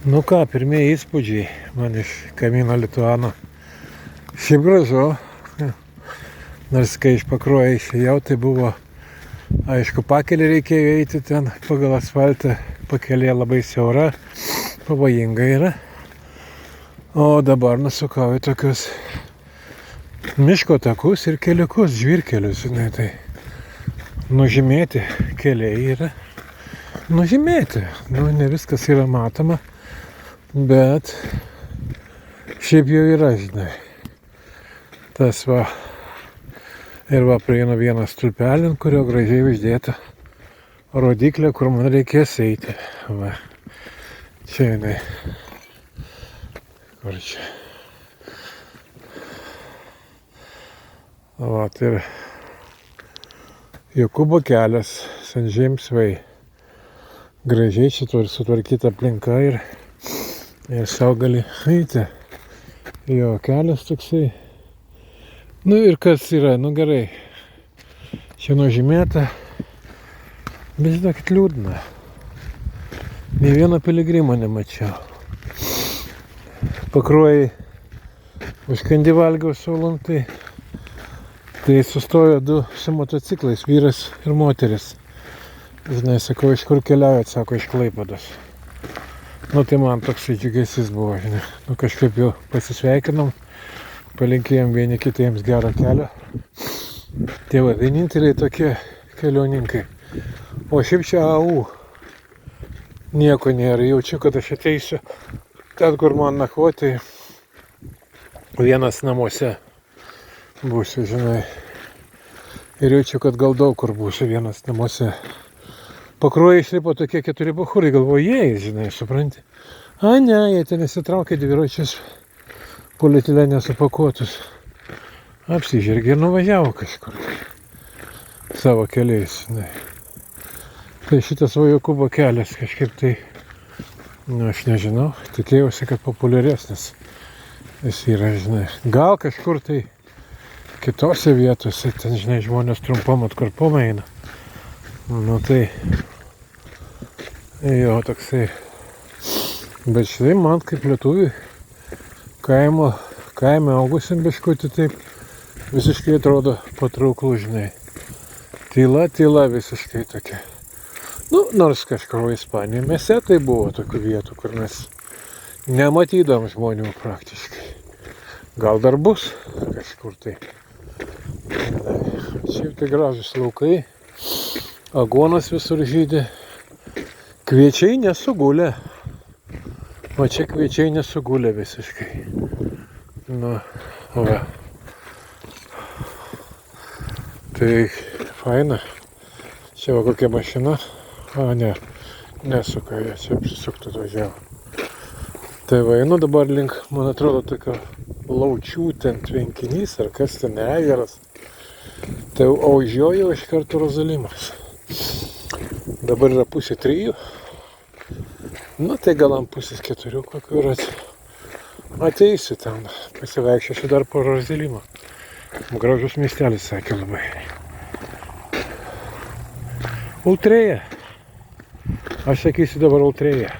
Nu ką, pirmieji įspūdžiai man iš Camino Lituano. Šiaip gražu. Nors kai iš Pakruojo išėjau, tai buvo, aišku, pakelį reikėjo eiti ten pagal asfaltą. Pakelė labai siaura, pavojinga yra. O dabar nusukau į tokius miško takus ir keliukus, žvyrkelius, žinai, tai nužymėti keliai yra. Nužymėti, ne viskas yra matoma, bet šiaip jau yra, žinai. Tas va, ir va prieinu vieną stulpelį, ant kurio gražiai uždėta rodiklė, kur man reikės eiti. Va, čia jinai. Kur čia? Va, tai yra Jokūbo kelias, St. James Way. Gražiai čia sutvarkyta aplinka ir sau gali eiti. Jo kelias toksai. Nu ir kas yra, nu gerai. Čia nužymėta. Bet žinokit, liūdna. Nė vieno piligrimo nemačiau. Pakruojai užkandį valgiau sauluntai. Tai sustojo du su motociklais, vyras ir moteris. Žinai, sakau, iš kur keliaujat, sako, iš Klaipėdos. Nu tai man toks džiugesys buvo, žinai. Nu kažkaip jau pasisveikinom, palinkėjom vieni kitiems gerą kelią. Tai va, vieninteliai tokie keliauninkai. O šiaip čia AU nieko nėra, jaučiu, kad aš ateisiu ten, kur man nakvoti, vienas namuose būsiu, žinai. Ir jaučiu, kad gal daug kur būsiu vienas namuose. Pakruojai išlipo tokie 4 bachūrai, galvoju, jie, žinai, supranti. A, ne, jie ten įsitraukė dviračius polietilenę supakuotus. Apsižergė ir nuvažiavo kažkur. Savo keliais, žinai. Tai šitas va Jokūbo kelias kažkaip tai, nu, aš nežinau, tikėjausi, kad populiaresnis jis yra, žinai. Gal kažkur tai kitose vietose, ten, žinai, žmonės trumpom atkarpom eina. Nu tai, jo, toksai, bet štai man kaip lietuviui kaime augusim biškutį taip visiškai atrodo patrauklų, žinai. Tyla visiškai tokia. Nu, nors kažkur Ispanijoje mieste tai buvo tokių vietų, kur mes nematydam žmonių praktiškai. Gal dar bus kažkur tai. Šiaip tai gražus laukai. Aguonas visur žydė. Kviečiai nesugulė. O čia kviečiai nesugulė visiškai. Nu, va. Tai faina. Čia va kokia mašina. A, ne. Nesuka, jie čia apsisuktų atvažiavo. Tai va, einu dabar link, man atrodo, tokio Laučių ten tvenkinys, ar kas ten ežeras. Tai o už jo jau iš karto Rozalimas. Dabar yra 2:30. Nu tai gal ant 3:30 kokiu ir ateisiu ten. Pasivaikščiosiu dar po Rozalimą. Gražus miestelis, sakė labai. Ultrėja. Aš sakysiu dabar Ultrėja.